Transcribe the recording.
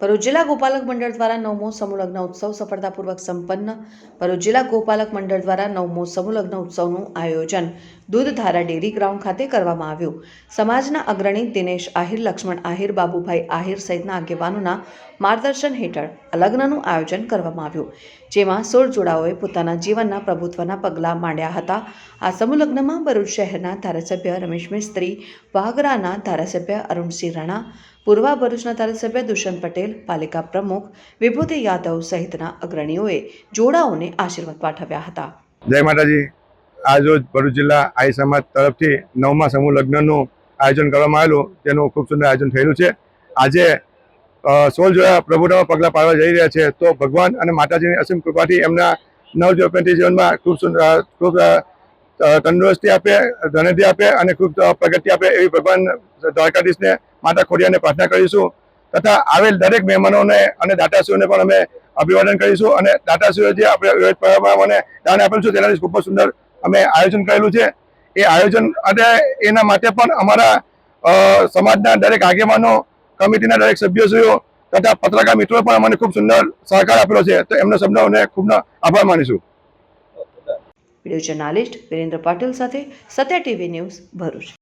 ભરૂચ જિલ્લા ગોપાલક મંડળ દ્વારા 9મો સમૂહ લગ્ન ઉત્સવ સફળતાપૂર્વક સંપન્ન। ભરૂચ જિલ્લા ગોપાલક મંડળ દ્વારા 9મો સમૂહ લગ્ન ઉત્સવનું આયોજન દૂધધારા ડેરી ગ્રાઉન્ડ ખાતે કરવામાં આવ્યું। સમાજના અગ્રણી દિનેશ આહિર, લક્ષ્મણ આહિર, બાબુભાઈ આહિર સહિતના આગેવાનોના માર્ગદર્શન હેઠળ આ લગ્નનું આયોજન કરવામાં આવ્યું, જેમાં 16 જોડાઓએ પોતાના જીવનના પ્રભુત્વના પગલાં માંડ્યા હતા। આ સમૂહ લગ્નમાં ભરૂચ શહેરના ધારાસભ્ય રમેશ મિસ્ત્રી, વાગરાના ધારાસભ્ય અરુણસિંહ રાણા, પૂર્વ ભરૂચના ધારાસભ્ય દુષ્યંત પટેલ, પાલિકા પ્રમુખ વિભૂતિ યાદવ સહિતના અગ્રણીઓએ જોડાઓને આશીર્વાદ પાઠવ્યા હતા। જય માતાજી। આજરોજ ભરૂચ જિલ્લા આઈ સમાજ તરફથી 9મા સમૂહ લગ્નનું આયોજન કરવામાં આવેલું, તેનું ખૂબ સુંદર આયોજન થયેલું છે। આજે 16 જોડા પ્રભુતામાં પગલાં પાડવા જઈ રહ્યા છે, તો ભગવાન અને માતાજીની અસીમ કૃપાથી એમના નવજોપનથી જીવનમાં ખૂબ તંદુરસ્તી આપે, ધનધિ આપે અને ખૂબ પ્રગતિ આપે એવી ભગવાન દ્વારકાધીશને, માતા ખોડિયારને પ્રાર્થના કરીશું। તથા આવેલ દરેક મહેમાનોને અને દાતાશ્રીઓને પણ અમે અભિવાદન કરીશું અને દાતાશ્રીઓ જે આપણે વિવિધ પ્રમાણે દાન આપેલું છે તેનાથી ખૂબ સુંદર અમે આયોજન કરેલું છે। એ આયોજન અને એના માટે પણ અમારા સમાજના દરેક આગેવાનો, કમિટીના દરેક સભ્યશ્રીઓ તથા પત્રકાર મિત્રો પણ અમને ખૂબ સુંદર સહકાર આપેલો છે, તો એમનો સૌનો ખૂબ આભાર માનીશું। વિડીયો જર્નાલિસ્ટ વિરેન્દ્ર પાટીલ સાથે સત્ય ટીવી ન્યૂઝ, ભરૂચ।